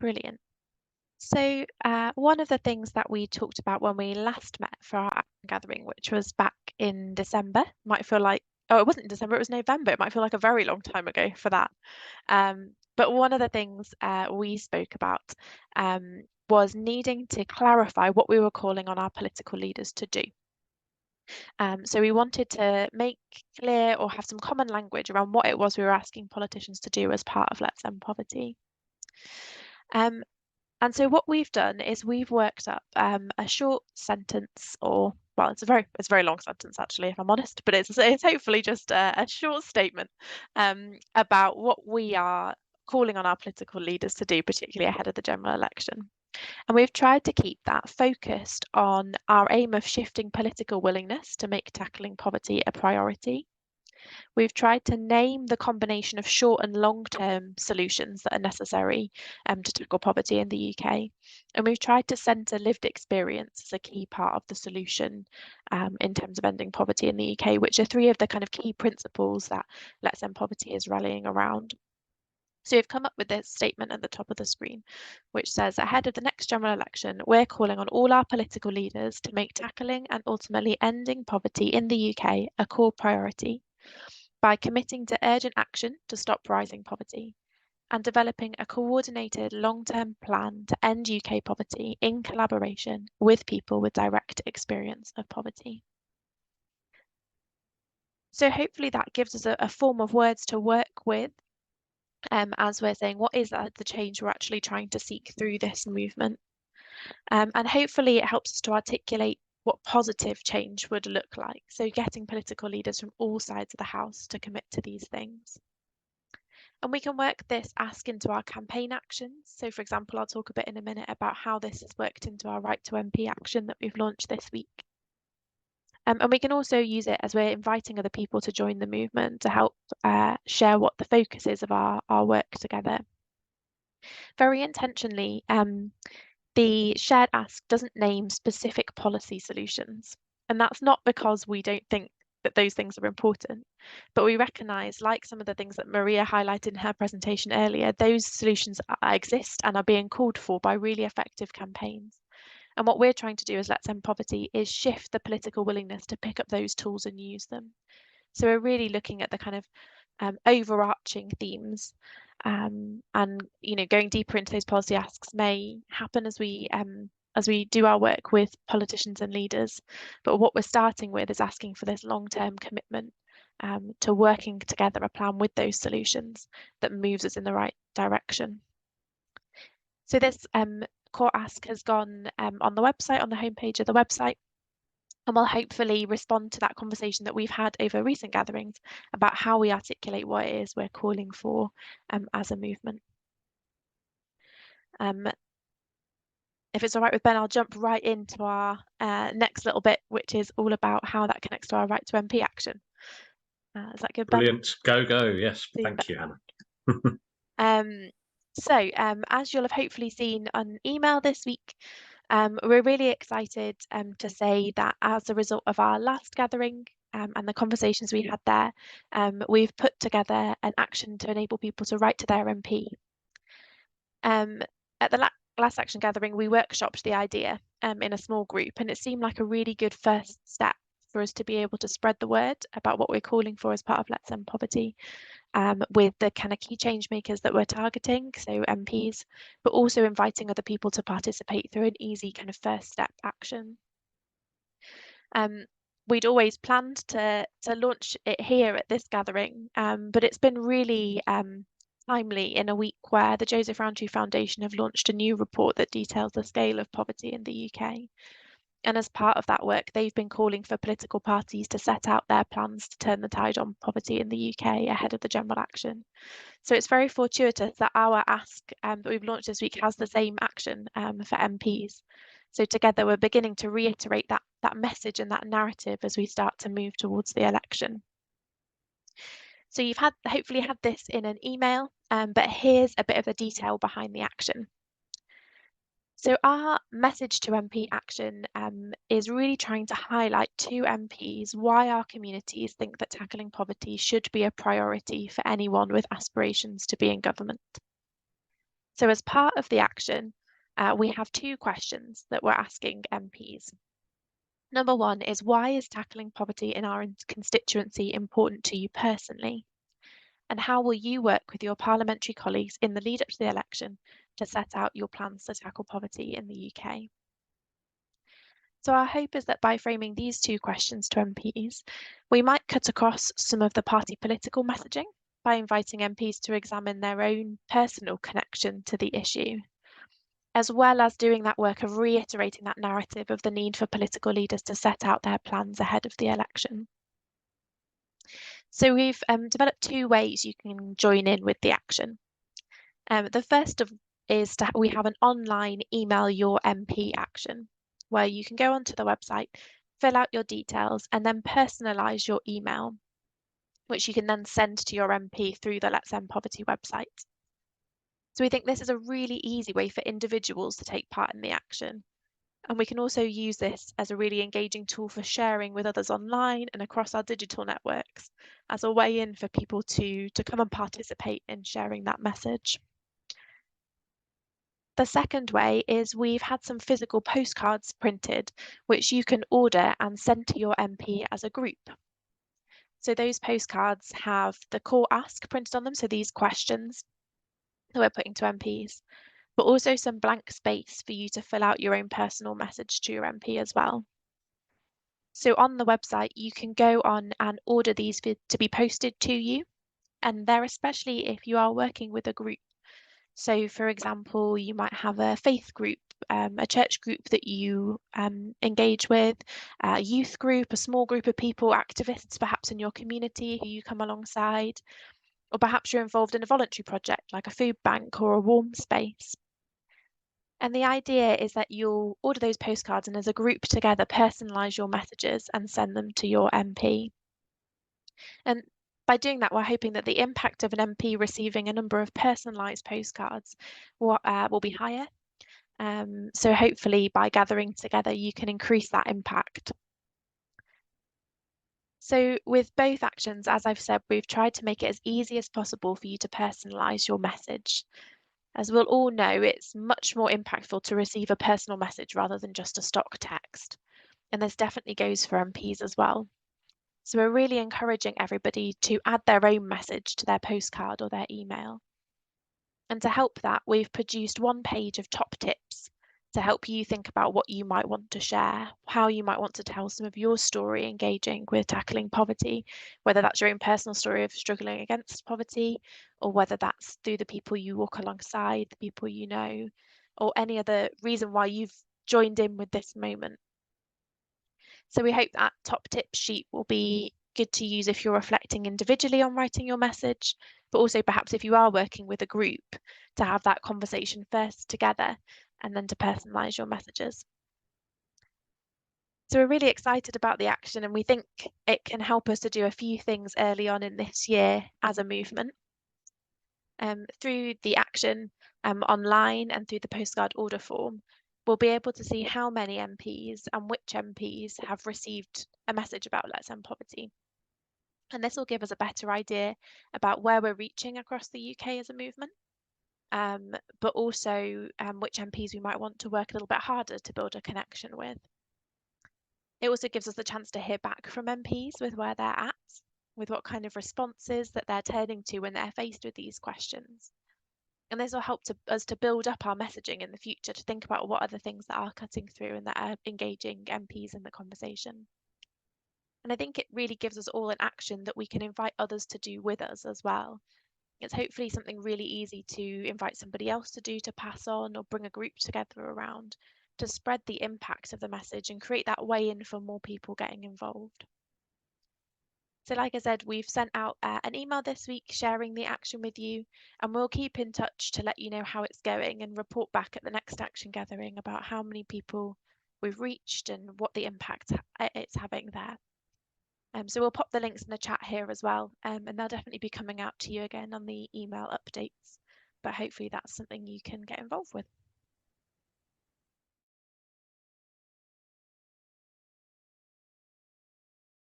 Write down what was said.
Brilliant. So one of the things that we talked about when we last met for our action gathering, which was back in December, might feel like, oh, it wasn't December, it was November. It might feel like a very long time ago for that. But one of the things we spoke about was needing to clarify what we were calling on our political leaders to do. So we wanted to make clear or have some common language around what it was we were asking politicians to do as part of Let's End Poverty. And so what we've done is we've worked up a short sentence, or well, it's a very long sentence actually, if I'm honest, but it's hopefully just a short statement about what we are calling on our political leaders to do, particularly ahead of the general election. And we've tried to keep that focused on our aim of shifting political willingness to make tackling poverty a priority. We've tried to name the combination of short and long-term solutions that are necessary to tackle poverty in the UK. And we've tried to centre lived experience as a key part of the solution in terms of ending poverty in the UK, which are three of the kind of key principles that Let's End Poverty is rallying around. So we've come up with this statement at the top of the screen, which says, ahead of the next general election, we're calling on all our political leaders to make tackling and ultimately ending poverty in the UK a core priority by committing to urgent action to stop rising poverty and developing a coordinated long-term plan to end UK poverty in collaboration with people with direct experience of poverty. So hopefully that gives us a form of words to work with as we're saying, what is the change we're actually trying to seek through this movement? And hopefully it helps us to articulate what positive change would look like. So getting political leaders from all sides of the House to commit to these things. And we can work this ask into our campaign actions. So for example, I'll talk a bit in a minute about how this has worked into our Right to MP action that we've launched this week. And we can also use it as we're inviting other people to join the movement to help share what the focus is of our work together. Very intentionally, the shared ask doesn't name specific policy solutions. And that's not because we don't think that those things are important, but we recognise, like some of the things that Maria highlighted in her presentation earlier, those solutions exist and are being called for by really effective campaigns. And what we're trying to do as Let's End Poverty is shift the political willingness to pick up those tools and use them. So we're really looking at the kind of overarching themes, and going deeper into those policy asks may happen as we do our work with politicians and leaders. But what we're starting with is asking for this long-term commitment to working together a plan with those solutions that moves us in the right direction. So this core ask has gone on the website, on the homepage of the website, and we'll hopefully respond to that conversation that we've had over recent gatherings about how we articulate what it is we're calling for as a movement. If it's all right with Ben, I'll jump right into our next little bit, which is all about how that connects to our Right to MP action. Is that good, Ben? Brilliant. Go. Yes, thank you, Hannah. So as you'll have hopefully seen on email this week, we're really excited to say that as a result of our last gathering and the conversations we had there, we've put together an action to enable people to write to their MP. At the last action gathering, we workshopped the idea in a small group, and it seemed like a really good first step for us to be able to spread the word about what we're calling for as part of Let's End Poverty, with the kind of key change makers that we're targeting, so MPs, but also inviting other people to participate through an easy kind of first step action. We'd always planned to launch it here at this gathering, but it's been really timely in a week where the Joseph Rowntree Foundation have launched a new report that details the scale of poverty in the UK. And as part of that work, they've been calling for political parties to set out their plans to turn the tide on poverty in the UK ahead of the general election. So it's very fortuitous that our ask that we've launched this week has the same action for MPs. So together we're beginning to reiterate that message and that narrative as we start to move towards the election. So you've hopefully had this in an email, but here's a bit of the detail behind the action. So our message to MP action is really trying to highlight to MPs why our communities think that tackling poverty should be a priority for anyone with aspirations to be in government. So as part of the action, we have 2 questions that we're asking MPs. Number 1 is, why is tackling poverty in our constituency important to you personally? And how will you work with your parliamentary colleagues in the lead up to the election to set out your plans to tackle poverty in the UK? So our hope is that by framing these 2 questions to MPs, we might cut across some of the party political messaging by inviting MPs to examine their own personal connection to the issue, as well as doing that work of reiterating that narrative of the need for political leaders to set out their plans ahead of the election. So we've developed 2 ways you can join in with the action. The first is we have an online email your MP action, where you can go onto the website, fill out your details, and then personalise your email, which you can then send to your MP through the Let's End Poverty website. So we think this is a really easy way for individuals to take part in the action. And we can also use this as a really engaging tool for sharing with others online and across our digital networks as a way in for people to come and participate in sharing that message. The second way is we've had some physical postcards printed, which you can order and send to your MP as a group. So those postcards have the core ask printed on them, so these questions that we're putting to MPs, but also some blank space for you to fill out your own personal message to your MP as well. So on the website, you can go on and order these to be posted to you, and they're especially if you are working with a group. So for example, you might have a faith group, a church group that you engage with, a youth group, a small group of people, activists perhaps in your community who you come alongside, or perhaps you're involved in a voluntary project like a food bank or a warm space. And the idea is that you'll order those postcards and as a group together personalise your messages and send them to your MP. And by doing that, we're hoping that the impact of an MP receiving a number of personalised postcards will be higher. So hopefully by gathering together, you can increase that impact. So with both actions, as I've said, we've tried to make it as easy as possible for you to personalise your message. As we'll all know, it's much more impactful to receive a personal message rather than just a stock text. And this definitely goes for MPs as well. So we're really encouraging everybody to add their own message to their postcard or their email. And to help that, we've produced 1 page of top tips to help you think about what you might want to share, how you might want to tell some of your story engaging with tackling poverty, whether that's your own personal story of struggling against poverty, or whether that's through the people you walk alongside, the people you know, or any other reason why you've joined in with this moment. So we hope that top tips sheet will be good to use if you're reflecting individually on writing your message, but also perhaps if you are working with a group to have that conversation first together and then to personalise your messages. So we're really excited about the action and we think it can help us to do a few things early on in this year as a movement. Through the action online and through the postcard order form, we'll be able to see how many MPs and which MPs have received a message about Let's End Poverty. And this will give us a better idea about where we're reaching across the UK as a movement, but also which MPs we might want to work a little bit harder to build a connection with. It also gives us the chance to hear back from MPs with where they're at, with what kind of responses that they're turning to when they're faced with these questions. And this will help us to build up our messaging in the future, to think about what are the things that are cutting through and that are engaging MPs in the conversation. And I think it really gives us all an action that we can invite others to do with us as well. It's hopefully something really easy to invite somebody else to do, to pass on, or bring a group together around, to spread the impact of the message and create that way in for more people getting involved. So like I said, we've sent out an email this week sharing the action with you, and we'll keep in touch to let you know how it's going and report back at the next action gathering about how many people we've reached and what the impact it's having there. So we'll pop the links in the chat here as well, and they'll definitely be coming out to you again on the email updates, but hopefully that's something you can get involved with.